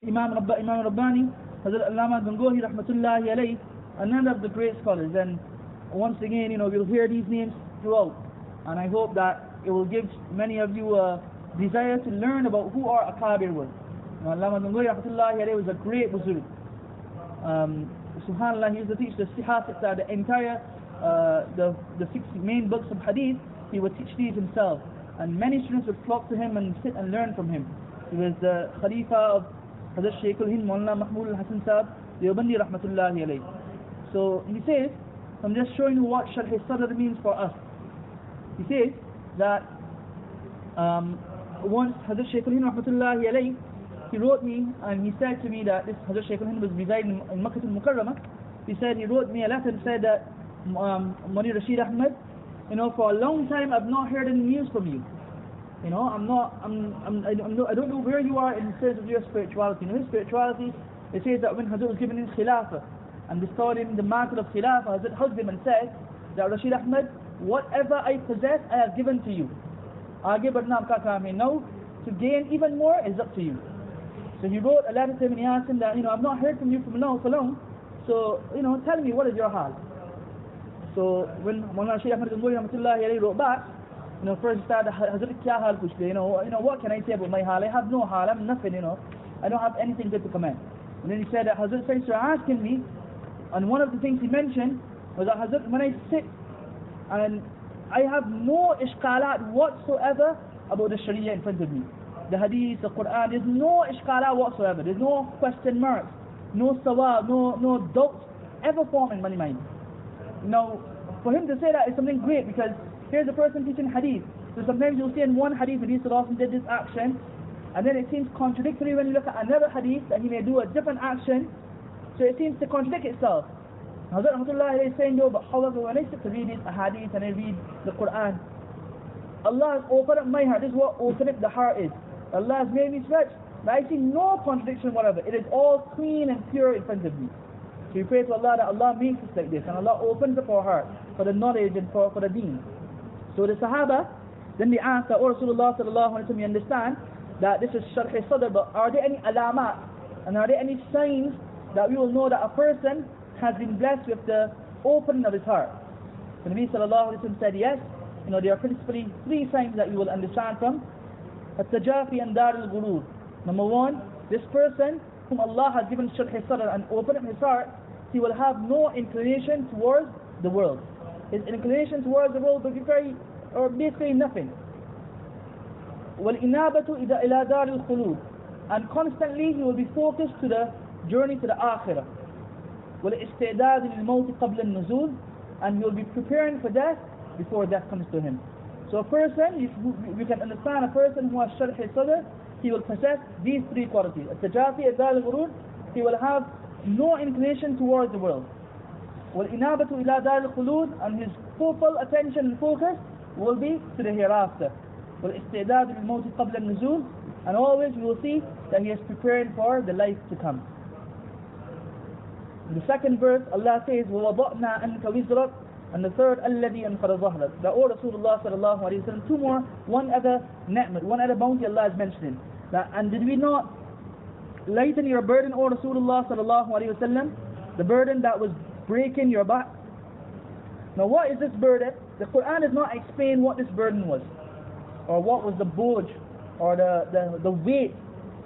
Imam Rabbani, Hazrat Allama Gangohi Rahmatullahi alayhi, another of the great scholars. And once again, we'll hear these names throughout, and I hope that it will give many of you a desire to learn about who our Akabir was. Allama Gangohi Rahmatullahi alayhi was a great Buzurg. Subhanallah, he used to teach the Sihah, the entire the 6 main books of Hadith. He would teach these himself, and many students would flock to him and sit and learn from him. He was the Khalifa of Hazrat Shaykh al-Hind Maulana Mahmud al-Hasan Sahib Deobandi Rahmatullahi alayhi. So he says, I'm just showing you what Sharh Sadr means for us. He says that once Hazrat Shaykh al-Hind Rahmatullahi alayhi, he wrote me and he said to me that this Hazrat Shaykh al-Hind was residing in Makkah al-Mukarramah. He wrote me a letter and said that Mani Rashid Ahmed, for a long time I've not heard any news from you. I don't know where you are in terms of your spirituality. His spirituality, it says that when Hazrat was given his Khilafah and bestowed him the mantle of Khilafah, Hazrat hugged him and said that Rashid Ahmed, whatever I possess I have given to you. Aage badna aapka kaam hai. Now to gain even more is up to you. So he wrote a letter to him and he asked him that, I've not heard from you for long, so tell me, what is your hal? So when Maulana Shaykh Ahmad Gangohi Rahmatullahi alayhi wrote back, first he started, Hazrat kya hal kuch de, what can I say about my hal? I have no hal, I'm nothing, I don't have anything good to comment. And then he said that Hazrat started asking me, and one of the things he mentioned was that Hazrat, when I sit and I have no ishqalat whatsoever about the Sharia in front of me, the Hadith, the Quran, there's no ishqalat whatsoever, there's no question marks, no sawab, no doubts ever forming in my mind. Now, for him to say that is something great, because here's a person teaching Hadith. So sometimes you'll see in one Hadith, Hadith Sallallahu did this action, and then it seems contradictory when you look at another Hadith that he may do a different action, so it seems to contradict itself. Hazrat Rahmatullah is saying, but however, when I sit to read these Hadith and I read the Quran, Allah has opened up my heart. This is what opening up the heart is. Allah has made me stretch, but I see no contradiction whatever. It is all clean and pure in front of me. So we pray to Allah that Allah makes us like this, and Allah opens up our heart for the knowledge and for the deen. So the Sahaba, then they asked that, Rasulullah sallallahu alaihi wasallam, you understand that this is Sharh Sadr, but are there any alamat, and are there any signs that we will know that a person has been blessed with the opening of his heart? The Nabi sallallahu alaihi wasallam said yes. There are principally 3 signs that you will understand from. At-tajafi and dar al-ghurur. Number 1, this person whom Allah has given Sharh Sadr and opened up his heart, he will have no inclination towards the world. His inclination towards the world will be basically nothing. وَالْإِنَابَةُ إِلَى دَارِ الْخُلُودِ, and constantly he will be focused to the journey to the Akhirah. وَالْإِسْتِعْدَادِ لِلْمَوْتِ قَبْلَ النُّزُولِ, and he will be preparing for death before death comes to him. So a person, you can understand a person who has Sharh Sadr, he will possess these 3 qualities. At-tajafi ad-dar al-ghurur, he will have no inclination towards the world. وَالْإِنَابَةُ إِلَى دَارِ الْخُلُودِ, and his full attention and focus will be to the hereafter. وَالْإِسْتِعْدَادِ لِلْمَوْتِ قَبْلَ النُّزُولِ, and always we will see that he is preparing for the life to come. In the second verse, Allah says, وَوَضَعْنَا أَنْكَ وِزْرَكَ, and the third, الَّذِي أَنْقَضَ ظَهْرَكَ. That, O Rasulullah sallallahu alayhi wa sallam, 2 more, one other ni'mat, one other bounty Allah is mentioning. That, and did we not lighten your burden, O Rasulullah sallallahu alayhi wa sallam, the burden that was breaking your back? Now what is this burden? The Quran does not explain what this burden was, or what was the boj, or the weight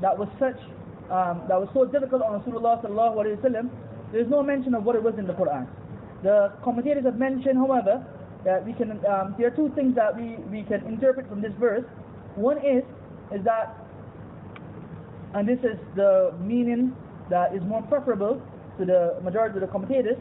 that was so difficult on Rasulullah sallallahu alayhi wa sallam. There is no mention of what it was in the Quran. The commentators have mentioned, however, that we can there are 2 things that we can interpret from this verse. One is that, and this is the meaning that is more preferable to the majority of the commentators,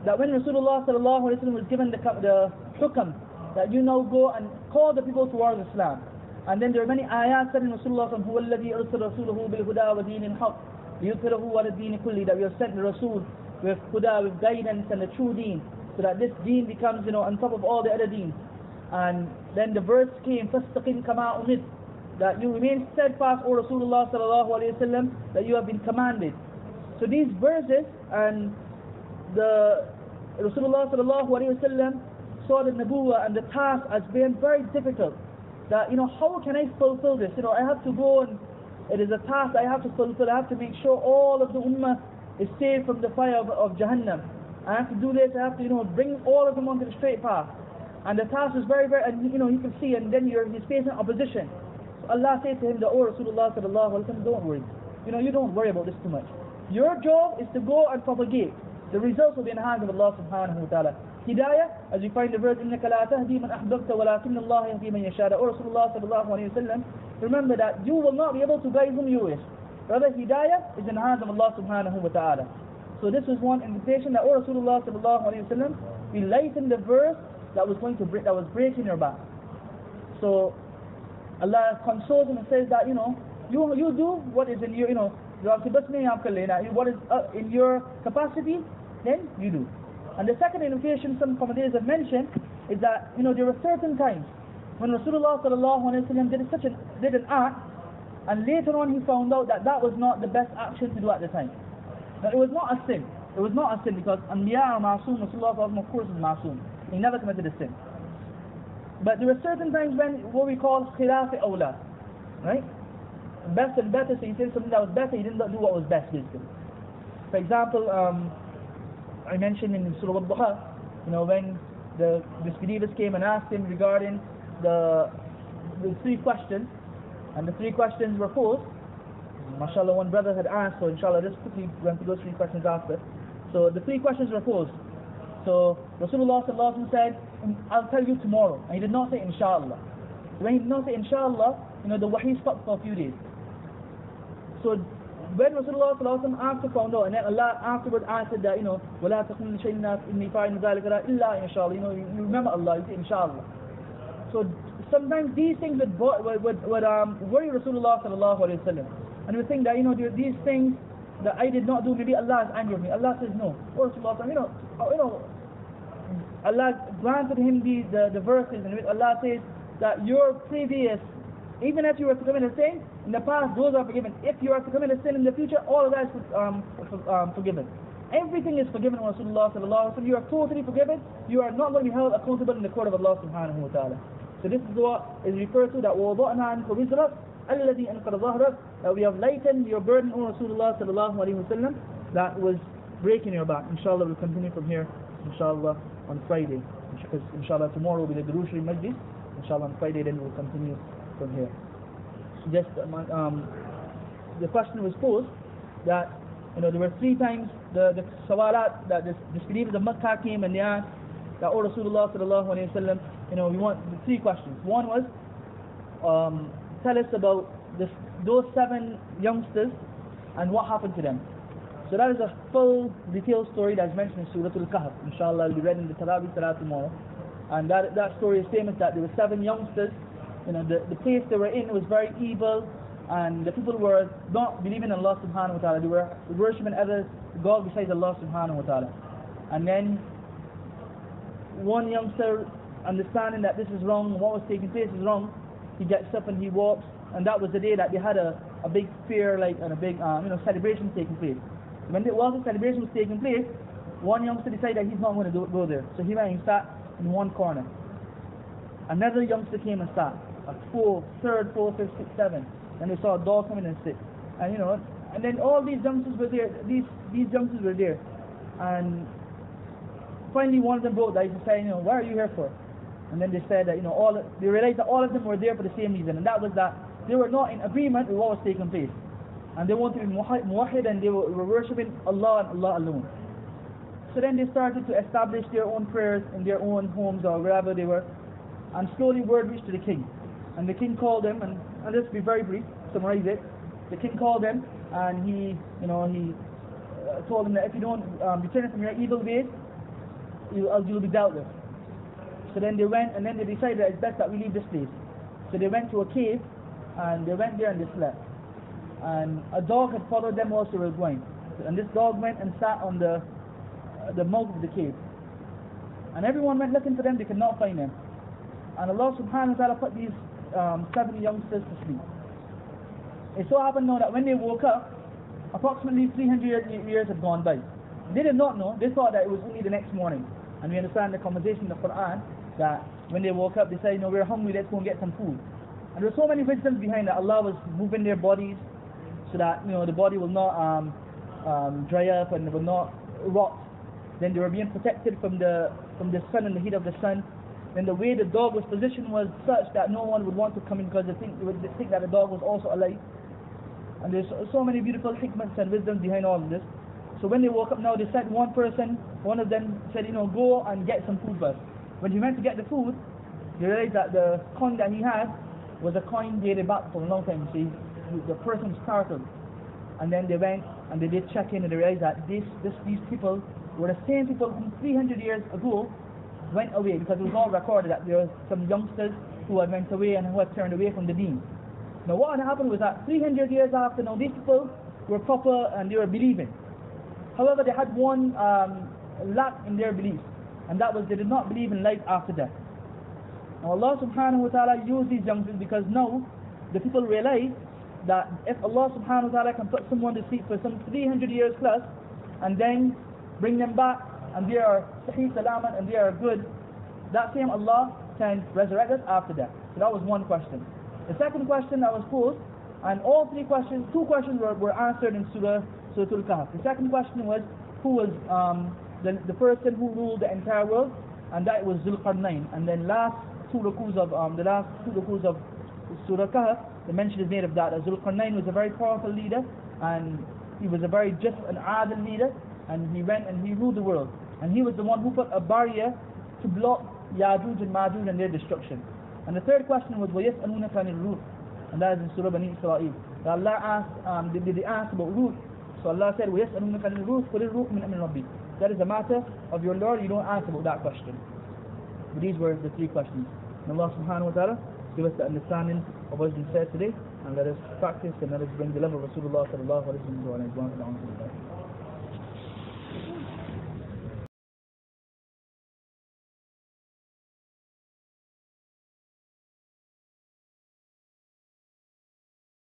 that when Rasulullah sallallahu alaihi wasallam was given the hukam that you now go and call the people towards Islam, and then there are many ayat said in Rasulullah sallallahu alaihi wasallam, huwa alladhi arsala rasulahu bil huda wa dinil haqq liyudhhirahu ala ad-din kulli, that we have sent the Rasul with huda, with guidance and the true deen, so that this deen becomes on top of all the other deens. And then the verse came, fastaqim kama umid, that you remain steadfast, O Rasulullah sallallahu alaihi wasallam, that you have been commanded. So these verses, and the Rasulullah sallallahu alaihi wasallam saw the Nabuwa and the task as being very difficult. That how can I fulfill this? I have to go and it is a task I have to fulfill. I have to make sure all of the ummah is saved from the fire of Jahannam. I have to do this, I have to, bring all of them onto the straight path. And the task is very, very, and he can see, and then he's facing opposition. So Allah said to him, "Oh Rasulullah sallallahu alaihi wasallam, don't worry. You don't worry about this too much. Your job is to go and propagate. The results will be in the hands of Allah subhanahu wa ta'ala." Hidayah, as you find the verse, إِنَّكَ لَا تَهْدِي مَنْ أَحْبَبْتَ وَلَكِنَّ اللَّهَ يَهْدِي مَنْ يَشَاءُ. Oh Rasulullah sallallahu alaihi wasallam, remember that you will not be able to guide whom you wish. Rather, Hidayah is in the hands of Allah subhanahu wa ta'ala. So this was one invitation that, oh Rasulullah sallallahu alaihi wasallam, we lightened the verse that was breaking your back. So Allah consoles him and says that, you do what is in your, what is in your capacity, then you do. And the second invitation some commentators have mentioned is that, there were certain times when Rasulullah sallallahu alaihi wasallam did an act, and later on he found out that that was not the best action to do at the time. Now, it was not a sin. It was not a sin because Anbiya are Ma'soom, Rasulullah of course is Ma'soom. He never committed a sin. But there were certain times when what we call khilaf awla, right? Best and better, so he said something that was better, he didn't do what was best basically. For example, I mentioned in Surat-ud-Duha, when the disbelievers came and asked him regarding the 3 questions, and the 3 questions were posed. MashaAllah, one brother had asked, so inshallah just quickly went through those 3 questions after. So the 3 questions were posed. So Rasulullah sallallahu alaihi wasallam said, "I'll tell you tomorrow," and he did not say inshallah. When he did not say inshallah, the wahi stopped for a few days. So when Rasulullah sallallahu alaihi wasallam after found out, and then Allah afterwards answered that, وَلَا تَقُلْ لِشَيْءٍ إِنِّي فَاعِلٌ ذَلِكَ إِلَّا إِنْ شَاءَ اللَّهُ. You remember Allah, you say inshallah. So sometimes these things would worry Rasulullah sallallahu alaihi wasallam, and we think that these things that I did not do, maybe Allah is angry with me. Allah says no. Oh Rasulullah, Allah granted him the verses in which Allah says that your previous, even if you were to commit a sin in the past, those are forgiven. If you are to commit a sin in the future, all of that is forgiven. Everything is forgiven, Rasulullah sallallahu alaihi wasallam. You are totally forgiven. You are not going to be held accountable in the court of Allah subhanahu wa ta'ala. So this is what is referred to, that وَوَضَعْنَا عَنْكَ وِزْرَكَ الَّذِي أَنْقَضَ ظَهْرَكَ, that we have lightened your burden, O Rasulullah sallallahu alaihi wasallam, that was breaking your back. Inshallah we'll continue from here, inshallah, on Friday. Because inshallah tomorrow will be the Durush Majlis. Inshallah on Friday then we'll continue from here. Just the question was posed that there were 3 times the sawalat that the disbelievers of Makkah came and they asked that, oh Rasulullah sallallahu alaihi wasallam, we want 3 questions. One was, tell us about those 7 youngsters and what happened to them. So that is a full detailed story that is mentioned in Surat-ul-Kahf. Inshallah will be read in the Taraweeh Salaah tomorrow. And that story is famous, that there were 7 youngsters. The place they were in was very evil, and the people were not believing in Allah subhanahu wa ta'ala. They were worshipping other God besides Allah subhanahu wa ta'ala. And then one youngster, understanding that this is wrong, what was taking place is wrong, he gets up and he walks, and that was the day that they had a big fair, and a big celebration taking place. When the celebration was taking place, one youngster decided that he's not going to go there, so he went and sat in one corner. Another youngster came and sat, a 4th, 3rd, 4th, 5th, 6th, 7th, and they saw a dog come in and sit, and and then all these youngsters were there. These youngsters were there, and finally one of them broke that. He said, "What are you here for?" And then they said that they realized that all of them were there for the same reason, and that was that they were not in agreement with what was taking place, and they wanted to be muwahhid, and they were worshipping Allah and Allah alone. So then they started to establish their own prayers in their own homes or wherever they were, and slowly word reached to the king, and the king called them, and let's be very brief, summarize it. The king called them, and he told them that if you don't return from your evil ways, you'll be dealt with. So then they went, and then they decided that it's best that we leave this place. So they went to a cave, and they went there and they slept. And a dog had followed them whilst they were going. And this dog went and sat on the mouth of the cave. And everyone went looking for them, they could not find them. And Allah subhanahu wa ta'ala put these 7 youngsters to sleep. It so happened now that when they woke up, approximately 300 years had gone by. They did not know, they thought that it was only the next morning. And we understand the conversation in the Quran that when they woke up they said, we're hungry, let's go and get some food. And there were so many wisdoms behind that. Allah was moving their bodies, so that the body will not dry up and will not rot. Then they were being protected from the sun and the heat of the sun. Then the way the dog was positioned was such that no one would want to come in because they would think that the dog was also alive. And there's so many beautiful hikmats and wisdoms behind all of this. So when they woke up now, they said one of them said, go and get some food first. When he went to get the food, they realized that the coin that he had was a coin dated back for a long time. So the person startled. And then they went and they did check in and they realized that these people were the same people who 300 years ago went away, because it was all recorded that there were some youngsters who had went away and who had turned away from the deen. Now what had happened was that 300 years after, now these people were proper and they were believing. However, they had one lack in their beliefs, and that was they did not believe in life after death. Now Allah subhanahu wa ta'ala used these youngsters because now the people realize that if Allah subhanahu wa ta'ala can put someone to sleep for some 300 years plus and then bring them back and they are sahih salamat and they are good, that same Allah can resurrect us after death. So that was one question. The second question that was posed, and all two questions were answered in Surat-ul-Kahf. The second question was, who was the person who ruled the entire world, and that was Zulqarnain. And then the last two rukus of Surah Kahf, the mention is made of that. Zulqarnain was a very powerful leader, and he was a very just and adil leader, and he went and he ruled the world. And he was the one who put a barrier to block Ya'juj and Ma'juj and their destruction. And the third question was وَيَسْأَلُونَكَ عَنِ الرُّوحِ, and that is in Surah Bani Israel. Allah asked, did they ask about ruh? So Allah said, وَيَسْأَلُونَكَ عَنِ الرُّوحِ قُلِ الرُّوحُ مِنْ أَمْرِ رَبِّي. That is a matter of your Lord, you don't answer about that question. But these were the three questions. And Allah subhanahu wa ta'ala give us the understanding of what has been said today, and let us practice and let us bring the love of Rasulullah sallallahu alaihi wasallam to our lives.